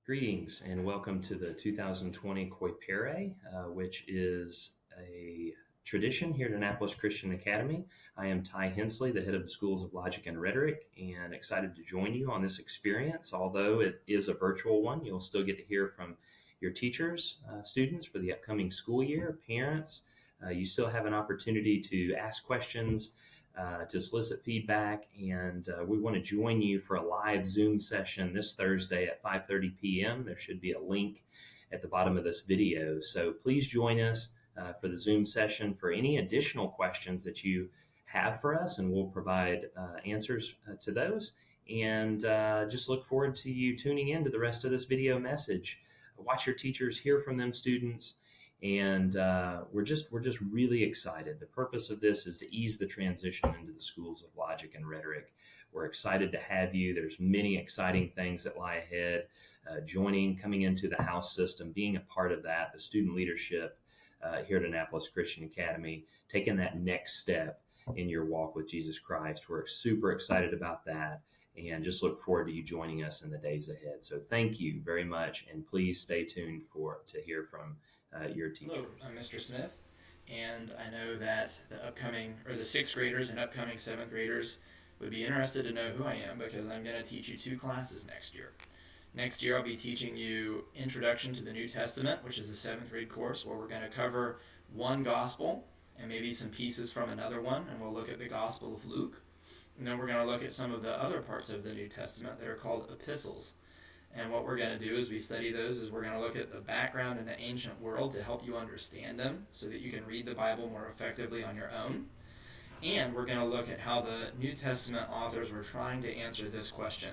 Greetings and welcome to the 2020 Coepere, which is a tradition here at Annapolis Christian Academy. I am Ty Hensley, the head of the Schools of Logic and Rhetoric, and excited to join you on this experience. Although it is a virtual one, you'll still get to hear from your teachers, students for the upcoming school year, parents. You still have an opportunity to ask questions, to solicit feedback, and we want to join you for a live Zoom session this Thursday at 5:30 p.m. There should be a link at the bottom of this video, so please join us for the Zoom session for any additional questions that you have for us, and we'll provide answers to those. And just look forward to you tuning in to the rest of this video message. Watch your teachers, hear from them, students, and we're just really excited. The purpose of this is to ease the transition into the schools of logic and rhetoric. We're excited to have you. There's many exciting things that lie ahead. Coming into the house system, being a part of that, the student leadership here at Annapolis Christian Academy, taking that next step in your walk with Jesus Christ. We're super excited about that, and just look forward to you joining us in the days ahead. So thank you very much, and please stay tuned to hear from your teachers. Hello, I'm Mr. Smith, and I know that the sixth graders and upcoming seventh graders would be interested to know who I am because I'm going to teach you two classes next year. Next year I'll be teaching you Introduction to the New Testament, which is a seventh grade course where we're going to cover one gospel and maybe some pieces from another one, and we'll look at the Gospel of Luke. And then we're going to look at some of the other parts of the New Testament that are called epistles. And what we're going to do as we study those is we're going to look at the background in the ancient world to help you understand them so that you can read the Bible more effectively on your own. And we're going to look at how the New Testament authors were trying to answer this question: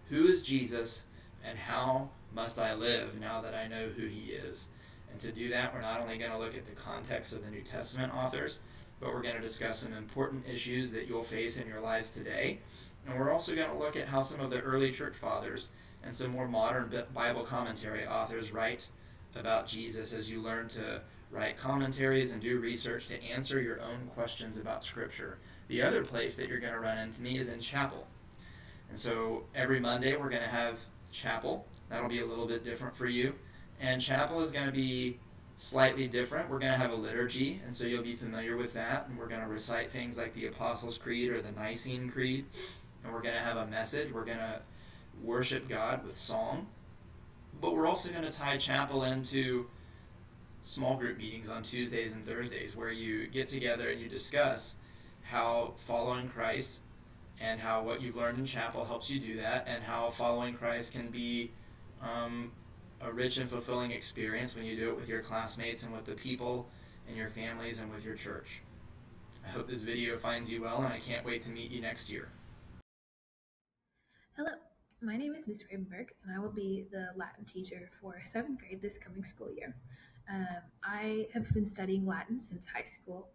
who is Jesus and how must I live now that I know who he is? And to do that, we're not only going to look at the context of the New Testament authors, but we're going to discuss some important issues that you'll face in your lives today. And we're also going to look at how some of the early church fathers and some more modern Bible commentary authors write about Jesus as you learn to write commentaries and do research to answer your own questions about Scripture. The other place that you're going to run into me is in chapel. And so every Monday we're going to have chapel. That'll be a little bit different for you. And chapel is going to be slightly different. We're going to have a liturgy, and so you'll be familiar with that. And we're going to recite things like the Apostles' Creed or the Nicene Creed. And we're going to have a message. We're going to worship God with song, but we're also going to tie chapel into small group meetings on Tuesdays and Thursdays where you get together and you discuss how following Christ and how what you've learned in chapel helps you do that, and how following Christ can be a rich and fulfilling experience when you do it with your classmates and with the people in your families and with your church. I hope this video finds you well, and I can't wait to meet you next year. Hello, my name is Ms. RABENBERG, and I will be the Latin teacher for 7th grade this coming school year. I have been studying Latin since high school.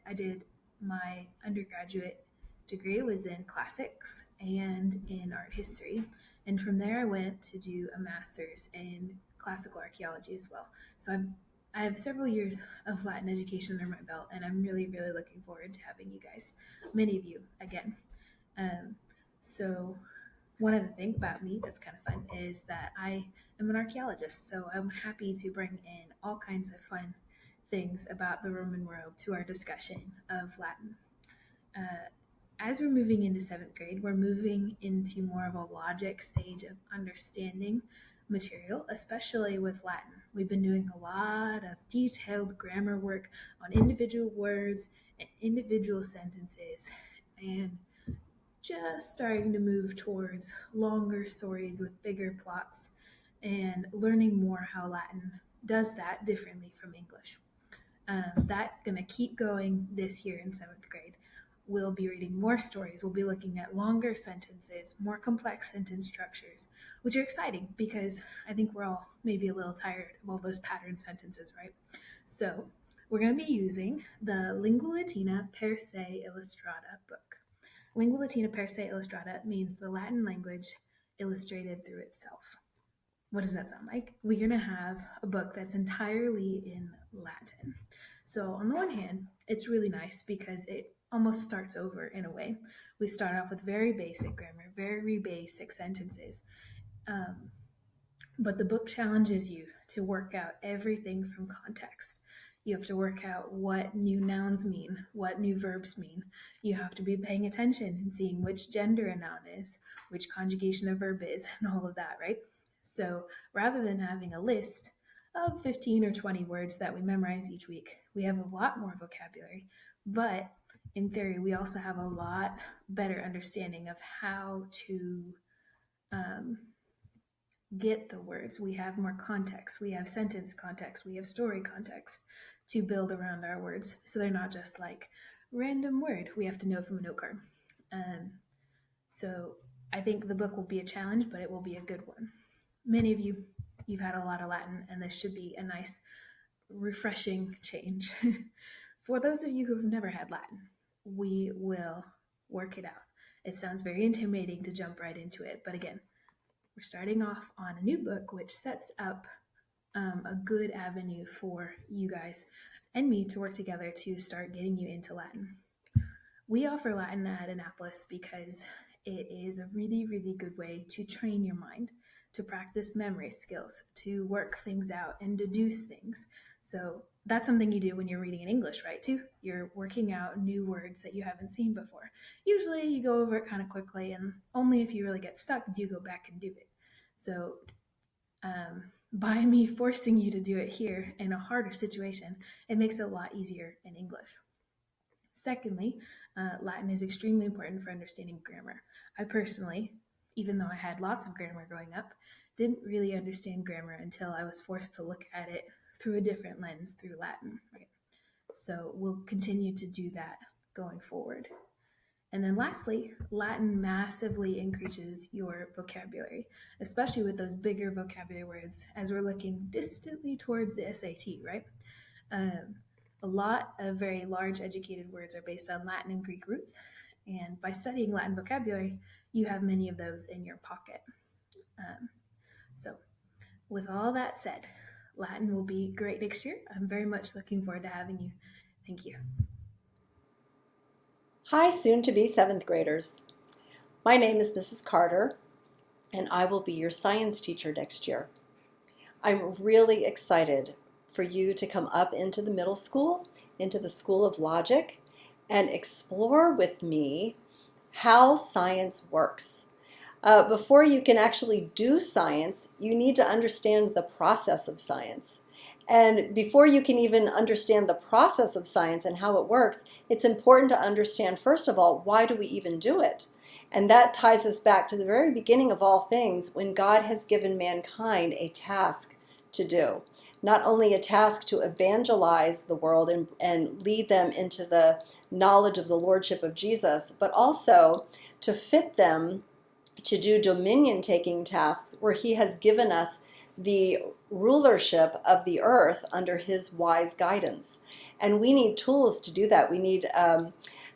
I did my undergraduate degree was in classics and in art history, and from there I went to do a master's in classical archaeology as well. So I have several years of Latin education under my belt, and I'm really, really looking forward to having you guys, many of you, again. So one other thing about me that's kind of fun is that I am an archaeologist, so I'm happy to bring in all kinds of fun things about the Roman world to our discussion of Latin. As we're moving into 7th grade, we're moving into more of a logic stage of understanding material, especially with Latin. We've been doing a lot of detailed grammar work on individual words and individual sentences, and just starting to move towards longer stories with bigger plots and learning more how Latin does that differently from English. That's going to keep going this year in 7th grade. We'll be reading more stories. We'll be looking at longer sentences, more complex sentence structures, which are exciting because I think we're all maybe a little tired of all those pattern sentences, right? So we're going to be using the Lingua Latina Per Se Illustrata book. Lingua Latina Per Se Illustrata means the Latin language illustrated through itself. What does that sound like? We're going to have a book that's entirely in Latin. So on the one hand, it's really nice because it almost starts over in a way. We start off with very basic grammar, very basic sentences. But the book challenges you to work out everything from context. You have to work out what new nouns mean, what new verbs mean. You have to be paying attention and seeing which gender a noun is, which conjugation a verb is, and all of that, right? So rather than having a list of 15 or 20 words that we memorize each week, we have a lot more vocabulary. But in theory, we also have a lot better understanding of how to get the words. We have more context. We have sentence context. We have story context to build around our words. So they're not just like random word we have to know from a note card. So I think the book will be a challenge, but it will be a good one. Many of you've had a lot of Latin, and this should be a nice, refreshing change. For those of you who have never had Latin, we will work it out. It sounds very intimidating to jump right into it, but again, we're starting off on a new book, which sets up a good avenue for you guys and me to work together to start getting you into Latin. We offer Latin at Annapolis because it is a really, really good way to train your mind, to practice memory skills, to work things out and deduce things. So that's something you do when you're reading in English, right, too? You're working out new words that you haven't seen before. Usually you go over it kind of quickly, and only if you really get stuck do you go back and do it. So by me forcing you to do it here in a harder situation, it makes it a lot easier in English. Secondly, Latin is extremely important for understanding grammar. I personally, even though I had lots of grammar growing up, didn't really understand grammar until I was forced to look at it through a different lens, through Latin, right? So we'll continue to do that going forward. And then lastly, Latin massively increases your vocabulary, especially with those bigger vocabulary words as we're looking distantly towards the SAT, right? A lot of very large educated words are based on Latin and Greek roots. And by studying Latin vocabulary, you have many of those in your pocket. So with all that said, Latin will be great next year. I'm very much looking forward to having you. Thank you. Hi, soon-to-be 7th graders. My name is Mrs. Carter, and I will be your science teacher next year. I'm really excited for you to come up into the middle school, into the School of Logic, and explore with me how science works. Before you can actually do science, you need to understand the process of science. And before you can even understand the process of science and how it works, it's important to understand, first of all, why do we even do it? And that ties us back to the very beginning of all things, when God has given mankind a task to do. Not only a task to evangelize the world and lead them into the knowledge of the Lordship of Jesus, but also to fit them to do dominion-taking tasks where He has given us the rulership of the earth under His wise guidance. And we need tools to do that. We need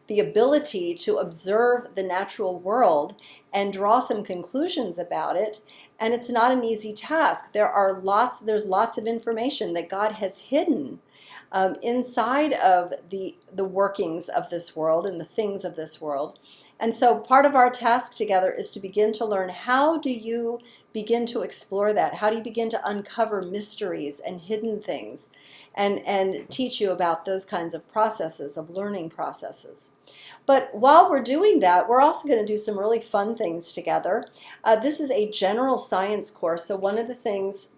the ability to observe the natural world and draw some conclusions about it. And it's not an easy task. There's lots of information that God has hidden inside of the workings of this world and the things of this world. And so part of our task together is to begin to learn, how do you begin to explore that? How do you begin to uncover mysteries and hidden things, and teach you about those kinds of processes, of learning processes. But while we're doing that, we're also going to do some really fun things together. This is a general science course, so one of the things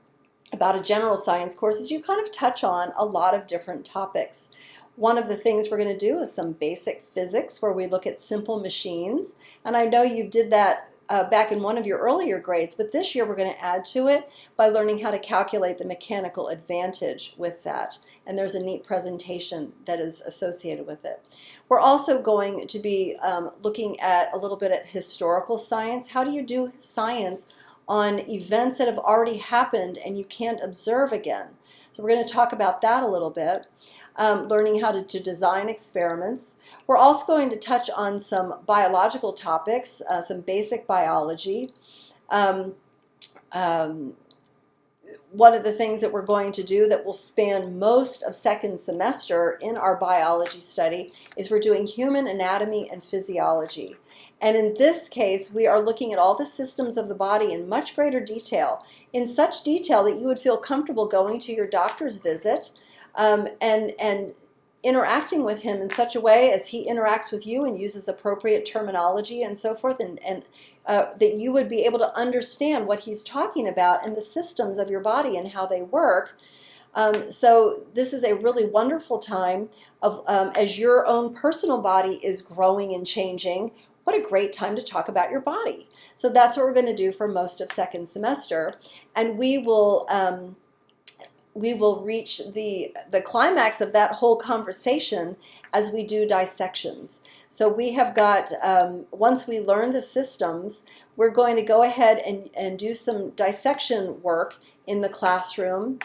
about a general science course is you kind of touch on a lot of different topics. One of the things we're going to do is some basic physics, where we look at simple machines. And I know you did that back in one of your earlier grades, but this year we're going to add to it by learning how to calculate the mechanical advantage with that. And there's a neat presentation that is associated with it. We're also going to be looking at a little bit at historical science. How do you do science on events that have already happened and you can't observe again? So we're going to talk about that a little bit. Learning how to design experiments. We're also going to touch on some biological topics, some basic biology. one of the things that we're going to do that will span most of second semester in our biology study is we're doing human anatomy and physiology. And in this case, we are looking at all the systems of the body in much greater detail, in such detail that you would feel comfortable going to your doctor's visit and interacting with him in such a way as he interacts with you and uses appropriate terminology and so forth, and that you would be able to understand what he's talking about and the systems of your body and how they work. So this is a really wonderful time of as your own personal body is growing and changing. What a great time to talk about your body. So that's what we're going to do for most of second semester, and we will reach the climax of that whole conversation as we do dissections. So we have got, once we learn the systems, we're going to go ahead and do some dissection work in the classroom.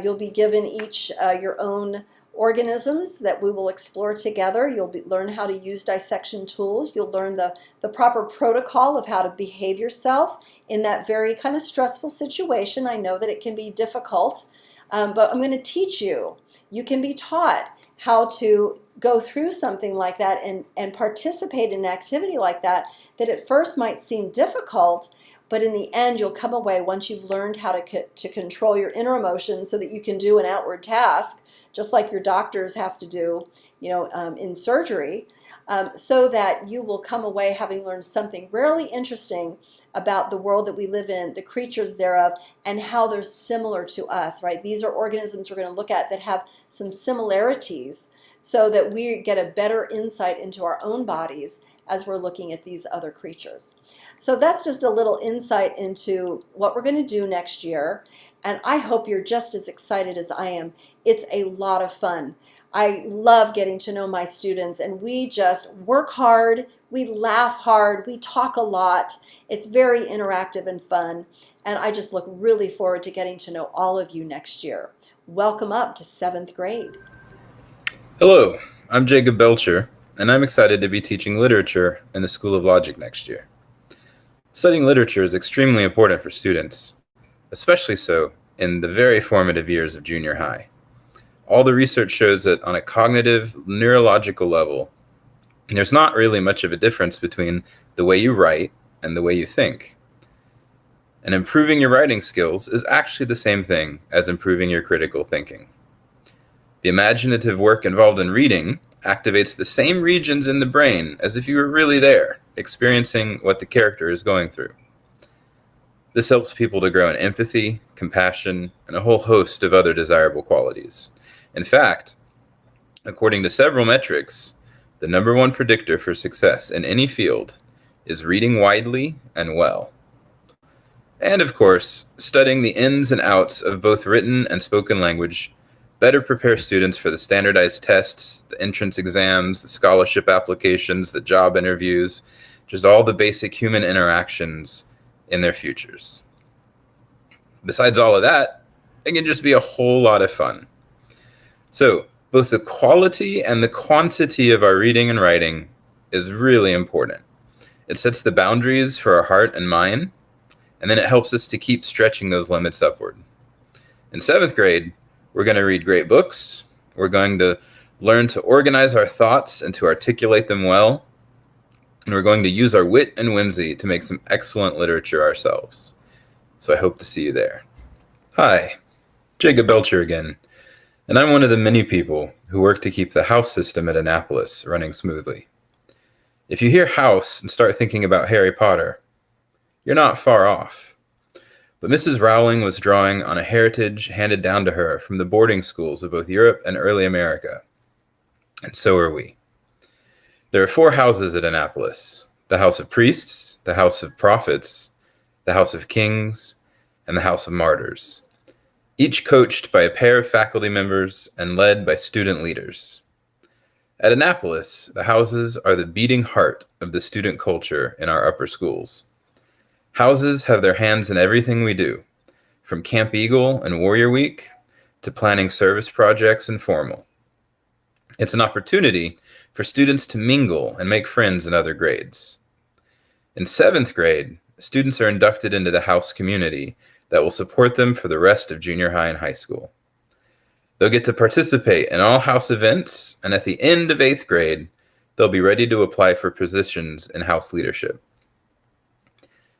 You'll be given each your own organisms that we will explore together. You'll learn how to use dissection tools. You'll learn the proper protocol of how to behave yourself in that very kind of stressful situation. I know that it can be difficult. But I'm going to teach you. You can be taught how to go through something like that and participate in an activity like that at first might seem difficult, but in the end you'll come away once you've learned how to control your inner emotions so that you can do an outward task, just like your doctors have to do, in surgery, so that you will come away having learned something really interesting about the world that we live in, the creatures thereof, and how they're similar to us, right? These are organisms we're going to look at that have some similarities so that we get a better insight into our own bodies as we're looking at these other creatures. So that's just a little insight into what we're going to do next year, and I hope you're just as excited as I am. It's a lot of fun. I love getting to know my students, and we just work hard, we laugh hard, we talk a lot. It's very interactive and fun, and I just look really forward to getting to know all of you next year. Welcome up to 7th grade. Hello, I'm Jacob Belcher, and I'm excited to be teaching literature in the School of Logic next year. Studying literature is extremely important for students, especially so in the very formative years of junior high. All the research shows that on a cognitive, neurological level, there's not really much of a difference between the way you write and the way you think. And improving your writing skills is actually the same thing as improving your critical thinking. The imaginative work involved in reading activates the same regions in the brain as if you were really there, experiencing what the character is going through. This helps people to grow in empathy, compassion, and a whole host of other desirable qualities. In fact, according to several metrics, the #1 predictor for success in any field is reading widely and well. And of course, studying the ins and outs of both written and spoken language better prepare students for the standardized tests, the entrance exams, the scholarship applications, the job interviews, just all the basic human interactions in their futures. Besides all of that, it can just be a whole lot of fun. So, both the quality and the quantity of our reading and writing is really important. It sets the boundaries for our heart and mind, and then it helps us to keep stretching those limits upward. In 7th grade, we're going to read great books, we're going to learn to organize our thoughts and to articulate them well, and we're going to use our wit and whimsy to make some excellent literature ourselves. So I hope to see you there. Hi, Jacob Belcher again, and I'm one of the many people who work to keep the house system at Annapolis running smoothly. If you hear house and start thinking about Harry Potter, you're not far off. But Mrs. Rowling was drawing on a heritage handed down to her from the boarding schools of both Europe and early America. And so are we. There are 4 houses at Annapolis: the House of Priests, the House of Prophets, the House of Kings, and the House of Martyrs, each coached by a pair of faculty members and led by student leaders. At Annapolis, the houses are the beating heart of the student culture in our upper schools. Houses have their hands in everything we do, from Camp Eagle and Warrior Week to planning service projects and formal. It's an opportunity for students to mingle and make friends in other grades. In 7th grade, students are inducted into the house community that will support them for the rest of junior high and high school. They'll get to participate in all house events, and at the end of 8th grade, they'll be ready to apply for positions in house leadership.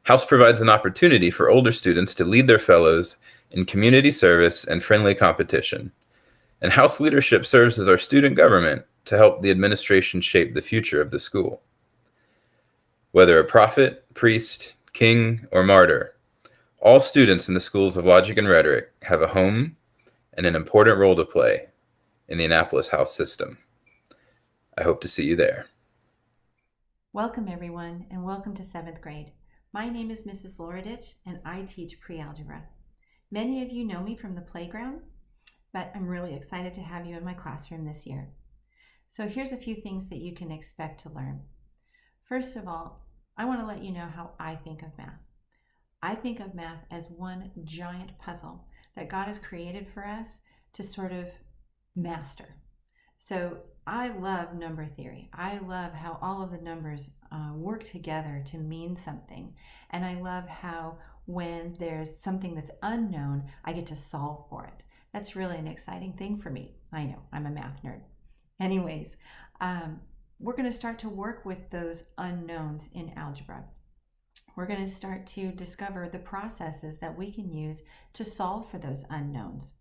House provides an opportunity for older students to lead their fellows in community service and friendly competition. And house leadership serves as our student government to help the administration shape the future of the school. Whether a prophet, priest, king, or martyr, all students in the schools of logic and rhetoric have a home and an important role to play in the Annapolis House system. I hope to see you there. Welcome everyone, and welcome to 7th grade. My name is Mrs. LORADITCH, and I teach pre-algebra. Many of you know me from the playground, but I'm really excited to have you in my classroom this year. So here's a few things that you can expect to learn. First of all, I want to let you know how I think of math. I think of math as one giant puzzle that God has created for us to sort of master. So I love number theory. I love how all of the numbers work together to mean something. And I love how when there's something that's unknown, I get to solve for it. That's really an exciting thing for me. I know, I'm a math nerd. Anyways, we're going to start to work with those unknowns in algebra. We're going to start to discover the processes that we can use to solve for those unknowns.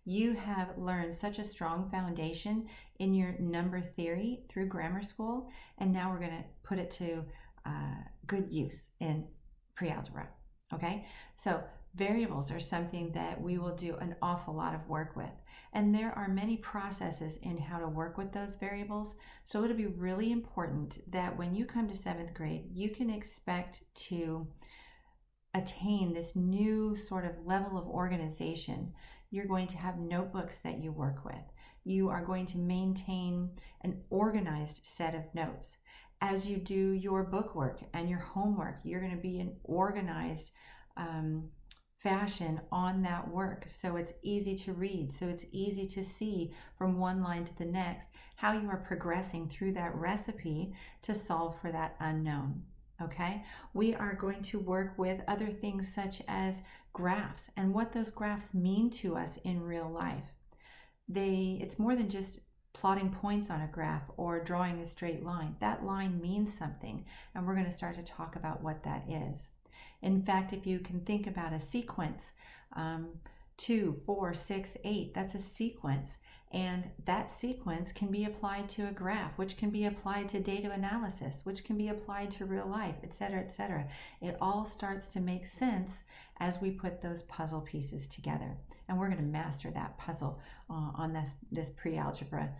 You have learned such a strong foundation in your number theory through grammar school, and now we're going to put it to good use in pre-algebra. Okay, so variables are something that we will do an awful lot of work with, and there are many processes in how to work with those variables. So it'll be really important that when you come to 7th grade, you can expect to attain this new sort of level of organization. You're going to have notebooks that you work with. You are going to maintain an organized set of notes. As you do your book work and your homework, you're going to be an organized fashion on that work. So it's easy to read. So it's easy to see from one line to the next how you are progressing through that recipe to solve for that unknown. Okay, we are going to work with other things such as graphs and what those graphs mean to us in real life. It's more than just plotting points on a graph or drawing a straight line. That line means something, and we're going to start to talk about what that is. In fact, if you can think about a sequence, 2, 4, 6, 8, that's a sequence. And that sequence can be applied to a graph, which can be applied to data analysis, which can be applied to real life, etc., etc. It all starts to make sense as we put those puzzle pieces together. And we're going to master that puzzle on this pre-algebra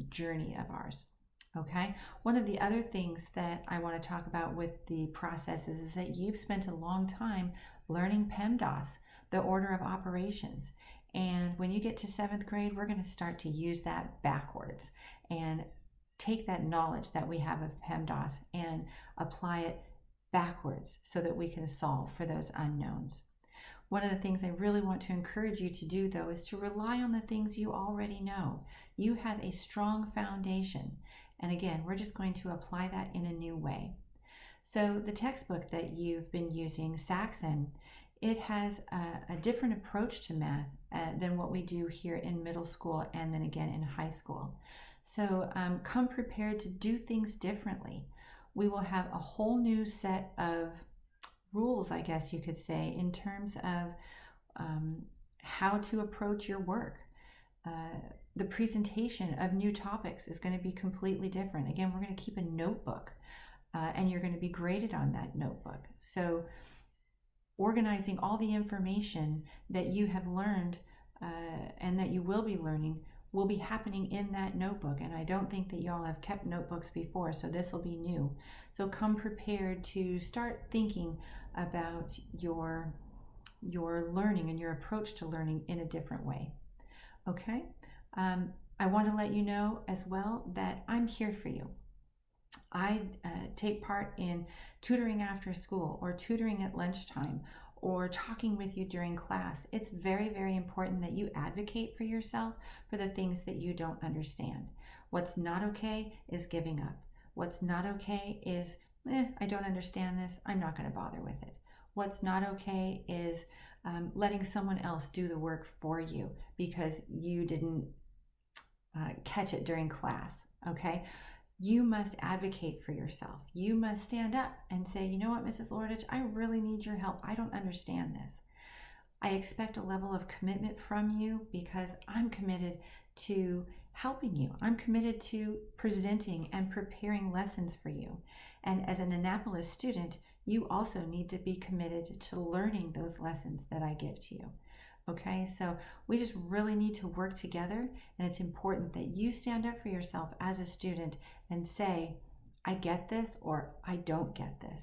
journey of ours. Okay, one of the other things that I want to talk about with the processes is that you've spent a long time learning PEMDAS, the order of operations. And when you get to 7th grade, we're going to start to use that backwards and take that knowledge that we have of PEMDAS and apply it backwards so that we can solve for those unknowns. One of the things I really want to encourage you to do, though, is to rely on the things you already know. You have a strong foundation. And again, we're just going to apply that in a new way. So the textbook that you've been using, Saxon, it has a different approach to math than what we do here in middle school and then again in high school. So come prepared to do things differently. We will have a whole new set of rules, I guess you could say, in terms of how to approach your work. The presentation of new topics is going to be completely different. Again, we're going to keep a notebook and you're going to be graded on that notebook. So organizing all the information that you have learned and that you will be learning will be happening in that notebook. And I don't think that y'all have kept notebooks before, so this will be new. So come prepared to start thinking about your learning and your approach to learning in a different way. Okay? I want to let you know as well that I'm here for you. I take part in tutoring after school or tutoring at lunchtime or talking with you during class. It's very, very important that you advocate for yourself for the things that you don't understand. What's not okay is giving up. What's not okay is, I don't understand this, I'm not going to bother with it. What's not okay is letting someone else do the work for you because you didn't catch it during class, okay? You must advocate for yourself. You must stand up and say, you know what, Mrs. LORADITCH, I really need your help. I don't understand this. I expect a level of commitment from you because I'm committed to helping you. I'm committed to presenting and preparing lessons for you. And as an Annapolis student, you also need to be committed to learning those lessons that I give to you. Okay, so we just really need to work together, and it's important that you stand up for yourself as a student and say, I get this or I don't get this,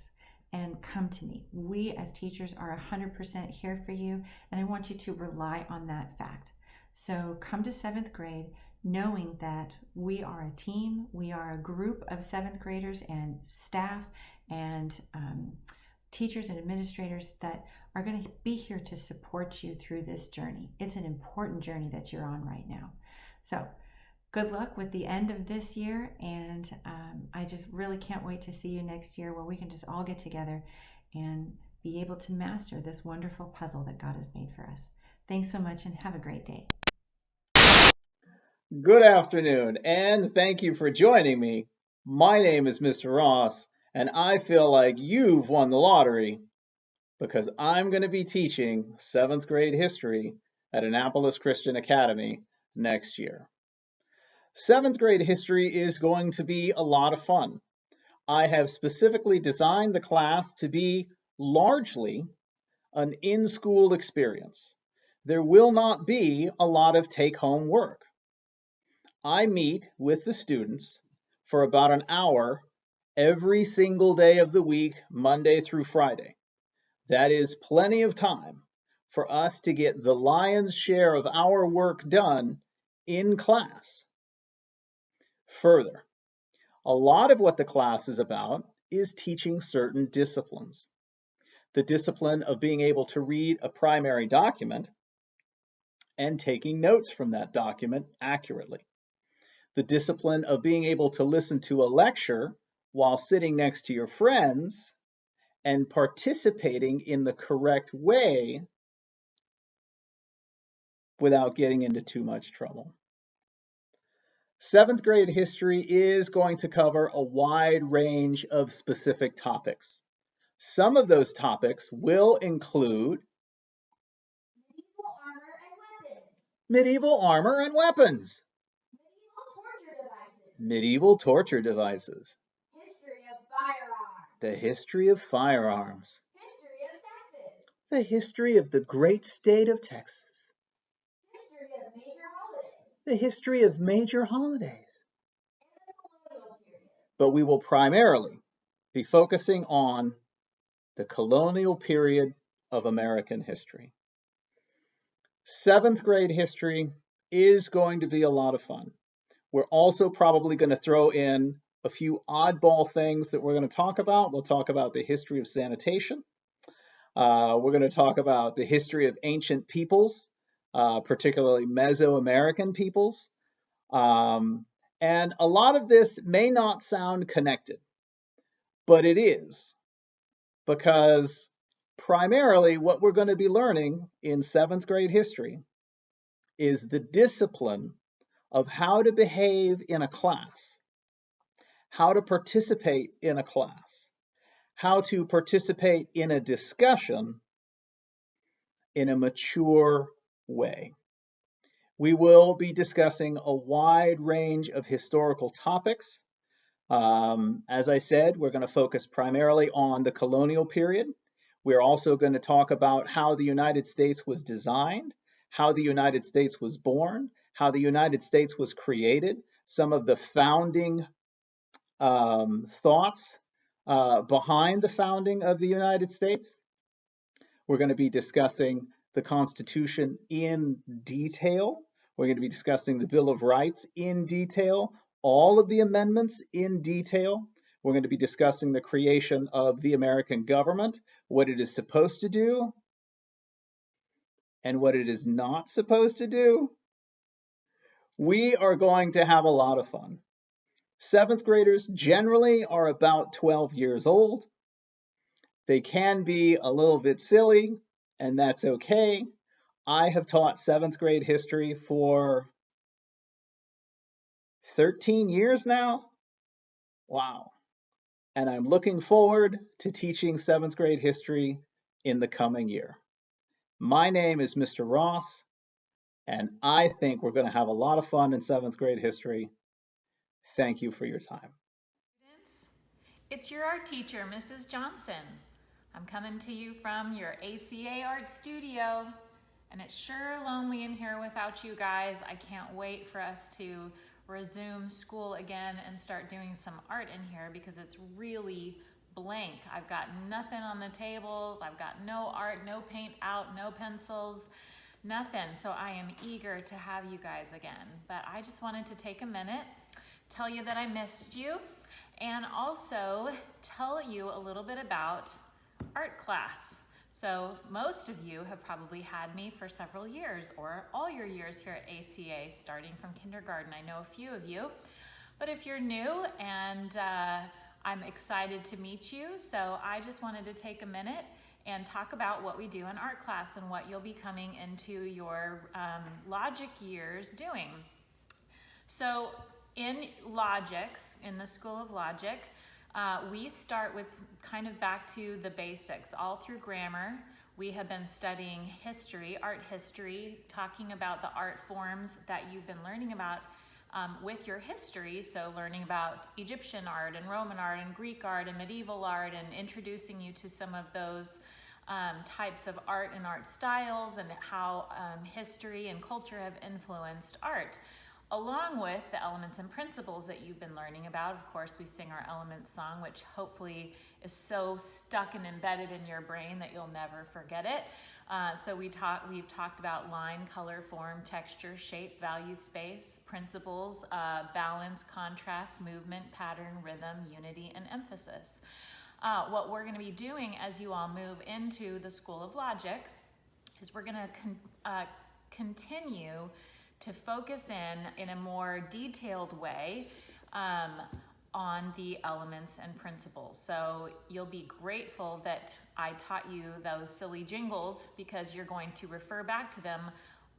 and come to me. We as teachers are 100% here for you, and I want you to rely on that fact. So come to 7th grade knowing that we are a team, we are a group of 7th graders and staff and teachers and administrators that are going to be here to support you through this journey. It's an important journey that you're on right now. So good luck with the end of this year, and I just really can't wait to see you next year where we can just all get together and be able to master this wonderful puzzle that God has made for us. Thanks so much and have a great day. Good afternoon, and thank you for joining me. My name is Mr. Ross, and I feel like you've won the lottery because I'm going to be teaching 7th grade history at Annapolis Christian Academy next year. 7th grade history is going to be a lot of fun. I have specifically designed the class to be largely an in-school experience. There will not be a lot of take-home work. I meet with the students for about an hour every single day of the week, Monday through Friday. That is plenty of time for us to get the lion's share of our work done in class. Further, a lot of what the class is about is teaching certain disciplines. The discipline of being able to read a primary document and taking notes from that document accurately. The discipline of being able to listen to a lecture while sitting next to your friends and participating in the correct way without getting into too much trouble. 7th grade history is going to cover a wide range of specific topics. Some of those topics will include medieval armor and weapons, medieval torture devices, the history of firearms, the history of the great state of Texas, the history of major holidays. But we will primarily be focusing on the colonial period of American history. 7th grade history is going to be a lot of fun. We're also probably going to throw in a few oddball things that we're going to talk about. We'll talk about the history of sanitation. We're going to talk about the history of ancient peoples, particularly Mesoamerican peoples. And a lot of this may not sound connected, but it is, because primarily what we're going to be learning in 7th grade history is the discipline of how to behave in a class, how to participate in a class, how to participate in a discussion in a mature way. We will be discussing a wide range of historical topics. As I said, we're going to focus primarily on the colonial period. We're also going to talk about how the United States was designed, how the United States was born, how the United States was created, some of the founding thoughts behind the founding of the United States. We're going to be discussing the Constitution in detail. We're going to be discussing the Bill of Rights in detail, all of the amendments in detail. We're going to be discussing the creation of the American government, what it is supposed to do, and what it is not supposed to do. We are going to have a lot of fun. 7th graders generally are about 12 years old. They can be a little bit silly. and that's okay. I have taught 7th grade history for 13 years now. Wow. And I'm looking forward to teaching 7th grade history in the coming year. My name is Mr. Ross, and I think we're going to have a lot of fun in 7th grade history. Thank you for your time. It's your art teacher, Mrs. Johnson. I'm coming to you from your ACA art studio, and it's sure lonely in here without you guys. I can't wait for us to resume school again and start doing some art in here because it's really blank. I've got nothing on the tables. I've got no art, no paint out, no pencils, nothing. So I am eager to have you guys again. But I just wanted to take a minute, tell you that I missed you, and also tell you a little bit about art class. So most of you have probably had me for several years or all your years here at ACA, starting from kindergarten. I know a few of you, but if you're new, and I'm excited to meet you, so I just wanted to take a minute and talk about what we do in art class and what you'll be coming into your logic years doing. So in logics, in the School of Logic, we start with kind of back to the basics. All through grammar, we have been studying history, art history, talking about the art forms that you've been learning about with your history. So learning about Egyptian art and Roman art and Greek art and medieval art, and introducing you to some of those types of art and art styles, and how history and culture have influenced art, along with the elements and principles that you've been learning about. Of course, we sing our Elements song, which hopefully is so stuck and embedded in your brain that you'll never forget it. So we've talked about line, color, form, texture, shape, value, space, principles, balance, contrast, movement, pattern, rhythm, unity, and emphasis. What we're going to be doing as you all move into the School of Logic is we're going to continue to focus in a more detailed way on the elements and principles. So you'll be grateful that I taught you those silly jingles, because you're going to refer back to them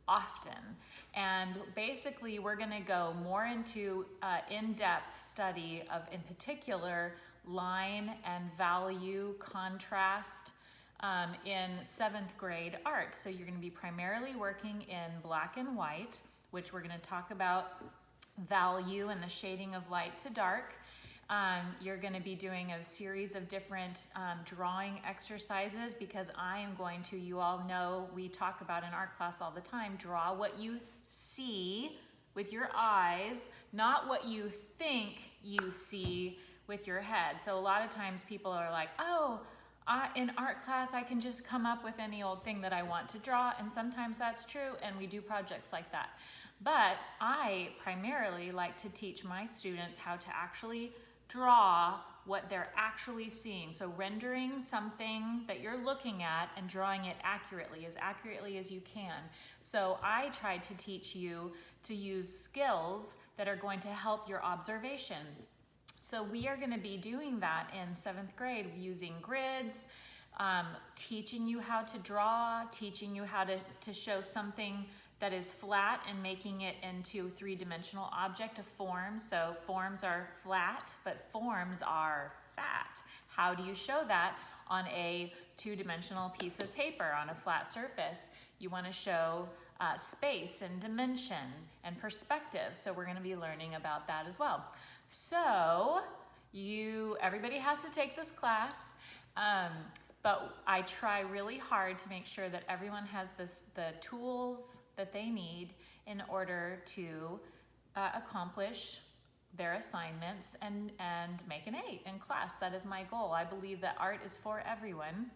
often. And basically we're going to go more into in-depth study of, in particular, line and value, contrast, in 7th grade art. So you're going to be primarily working in black and white, which we're going to talk about value and the shading of light to dark. You're going to be doing a series of different drawing exercises, because I am going to, you all know, we talk about in art class all the time, draw what you see with your eyes, not what you think you see with your head. So a lot of times people are like, oh, in art class, I can just come up with any old thing that I want to draw, and sometimes that's true, and we do projects like that. But I primarily like to teach my students how to actually draw what they're actually seeing. So rendering something that you're looking at and drawing it accurately as you can. So I try to teach you to use skills that are going to help your observation. So we are going to be doing that in 7th grade, using grids, teaching you how to draw, teaching you how to show something that is flat and making it into a three-dimensional object of form. So forms are flat, but forms are fat. How do you show that on a two-dimensional piece of paper, on a flat surface? You want to show space and dimension and perspective. So we're going to be learning about that as well. So everybody has to take this class, but I try really hard to make sure that everyone has the tools that they need in order to accomplish their assignments and make an A in class. That is my goal. I believe that art is for everyone,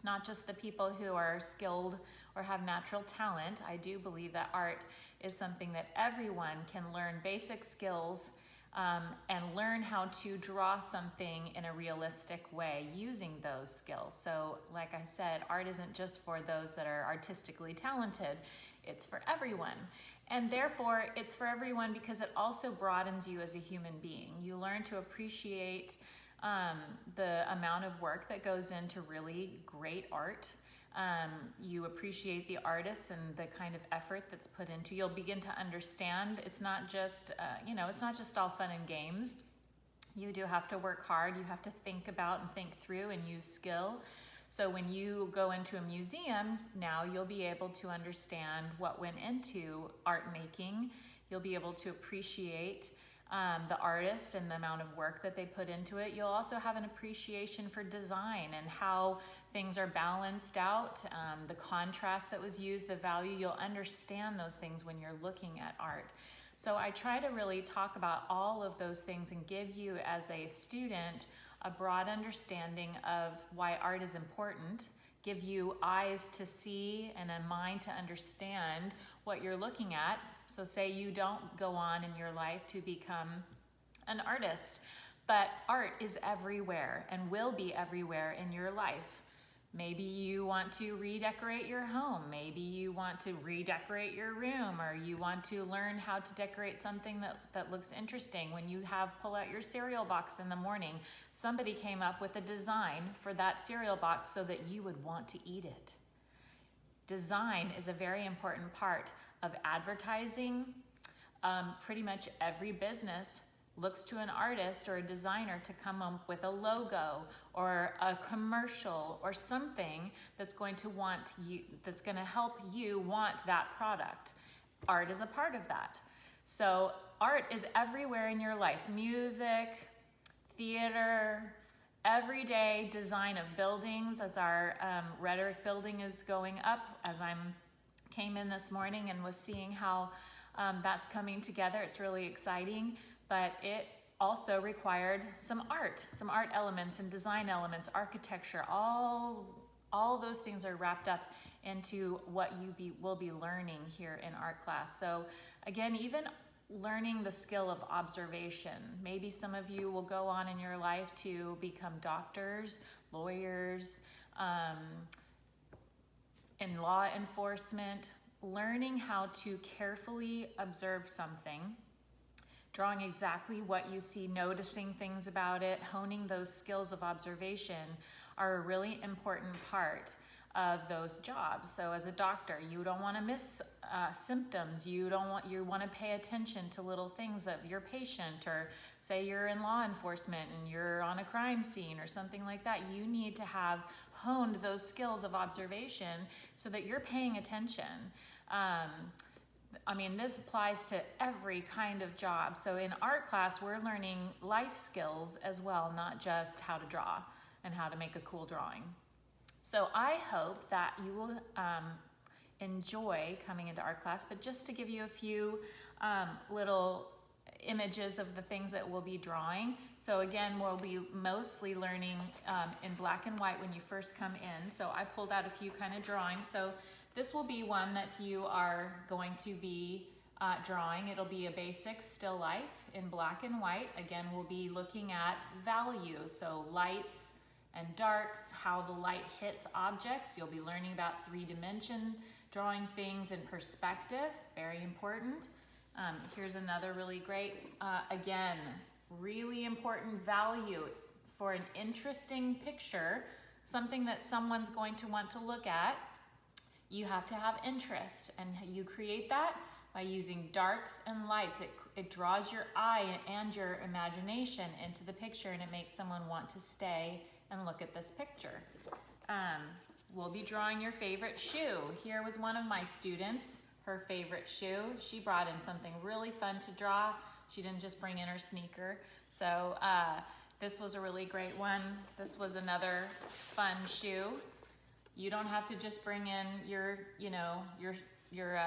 not just the people who are skilled or have natural talent. I do believe that art is something that everyone can learn basic skills and learn how to draw something in a realistic way using those skills. So like I said, art isn't just for those that are artistically talented, it's for everyone. And therefore, it's for everyone because it also broadens you as a human being. You learn to appreciate the amount of work that goes into really great art. You appreciate the artists and the kind of effort that's put into. You'll begin to understand it's not just it's not just all fun and games. You do have to work hard. You have to think about and think through and use skill. So when you go into a museum, now you'll be able to understand what went into art making. You'll be able to appreciate the artist and the amount of work that they put into it. You'll also have an appreciation for design and how things are balanced out, the contrast that was used, the value. You'll understand those things when you're looking at art. So I try to really talk about all of those things and give you as a student a broad understanding of why art is important, give you eyes to see and a mind to understand what you're looking at. So say you don't go on in your life to become an artist, but art is everywhere and will be everywhere in your life. Maybe you want to redecorate your home. Maybe you want to redecorate your room, or you want to learn how to decorate something that looks interesting. When you pull out your cereal box in the morning, somebody came up with a design for that cereal box so that you would want to eat it. Design is a very important part of advertising. Pretty much every business looks to an artist or a designer to come up with a logo or a commercial or something that's going to help you want that product. Art is a part of that. So art is everywhere in your life. Music, theater, everyday design of buildings. As our rhetoric building is going up, as I came in this morning and was seeing how that's coming together, it's really exciting. But it also required some art elements and design elements, architecture, all those things are wrapped up into what you will be learning here in art class. So again, even learning the skill of observation. Maybe some of you will go on in your life to become doctors, lawyers, in law enforcement, learning how to carefully observe something, drawing exactly what you see, noticing things about it, honing those skills of observation are a really important part of those jobs. So as a doctor, you don't want to miss symptoms. You want to pay attention to little things of your patient, or say you're in law enforcement and you're on a crime scene or something like that. You need to have honed those skills of observation so that you're paying attention. This applies to every kind of job. So in art class, we're learning life skills as well, not just how to draw and how to make a cool drawing. So I hope that you will enjoy coming into art class, but just to give you a few little images of the things that we'll be drawing. So again, we'll be mostly learning in black and white when you first come in. So I pulled out a few kind of drawings. So this will be one that you are going to be drawing. It'll be a basic still life in black and white. Again, we'll be looking at value, so lights and darks, how the light hits objects. You'll be learning about 3-dimension, drawing things in perspective, very important. Here's another really great, again, really important value for an interesting picture, something that someone's going to want to look at. You have to have interest, and you create that by using darks and lights. It draws your eye and your imagination into the picture, and it makes someone want to stay and look at this picture. We'll be drawing your favorite shoe. Here was one of my students, her favorite shoe. She brought in something really fun to draw. She didn't just bring in her sneaker. So this was a really great one. This was another fun shoe. You don't have to just bring in your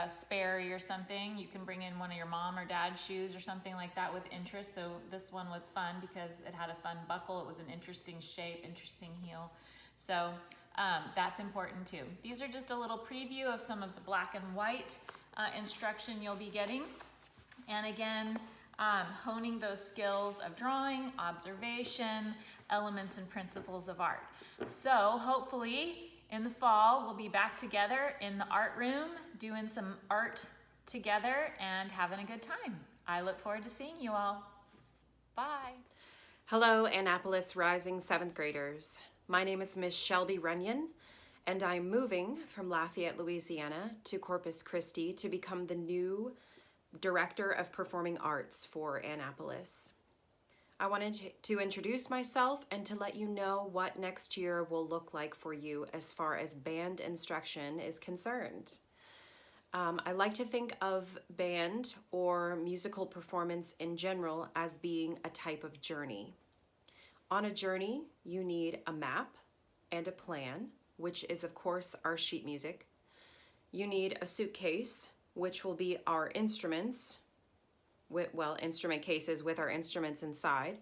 Sperry or something. You can bring in one of your mom or dad's shoes or something like that with interest. So this one was fun because it had a fun buckle. It was an interesting shape, interesting heel. So that's important too. These are just a little preview of some of the black and white instruction you'll be getting. And again, honing those skills of drawing, observation, elements and principles of art. So hopefully in the fall, we'll be back together in the art room, doing some art together and having a good time. I look forward to seeing you all. Bye. Hello, Annapolis Rising 7th graders. My name is Miss Shelby Runyan, and I'm moving from Lafayette, Louisiana to Corpus Christi to become the new Director of Performing Arts for Annapolis. I wanted to introduce myself and to let you know what next year will look like for you as far as band instruction is concerned. I like to think of band or musical performance in general as being a type of journey. On a journey, you need a map and a plan, which is of course our sheet music. You need a suitcase, which will be our instruments, instrument cases with our instruments inside.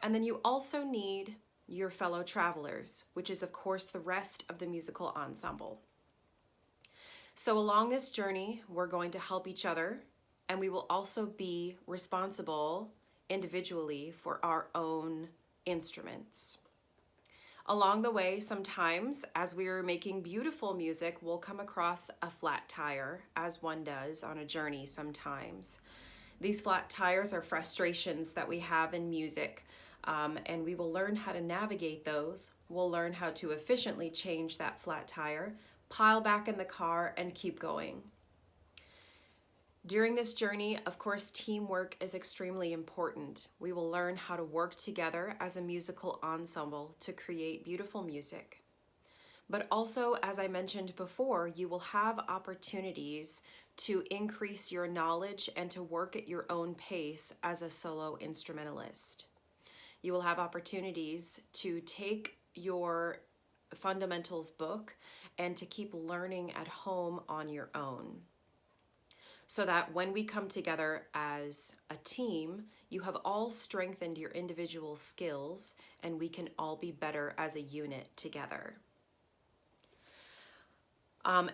And then you also need your fellow travelers, which is of course the rest of the musical ensemble. So along this journey, we're going to help each other, and we will also be responsible individually for our own instruments. Along the way, sometimes as we are making beautiful music, we'll come across a flat tire, as one does on a journey sometimes. These flat tires are frustrations that we have in music, and we will learn how to navigate those. We'll learn how to efficiently change that flat tire, pile back in the car, and keep going. During this journey, of course, teamwork is extremely important. We will learn how to work together as a musical ensemble to create beautiful music. But also, as I mentioned before, you will have opportunities to increase your knowledge and to work at your own pace as a solo instrumentalist. You will have opportunities to take your fundamentals book and to keep learning at home on your own, so that when we come together as a team, you have all strengthened your individual skills and we can all be better as a unit together.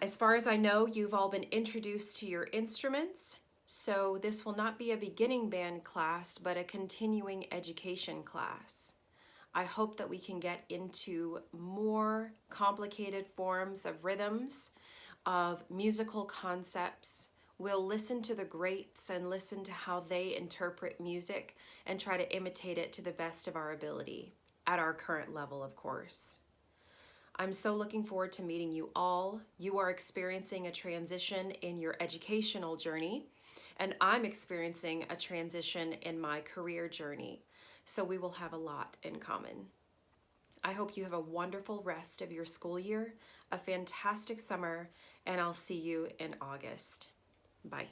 As far as I know, you've all been introduced to your instruments, so this will not be a beginning band class, but a continuing education class. I hope that we can get into more complicated forms of rhythms, of musical concepts. We'll listen to the greats and listen to how they interpret music and try to imitate it to the best of our ability, at our current level, of course. I'm so looking forward to meeting you all. You are experiencing a transition in your educational journey, and I'm experiencing a transition in my career journey. So we will have a lot in common. I hope you have a wonderful rest of your school year, a fantastic summer, and I'll see you in August. Bye.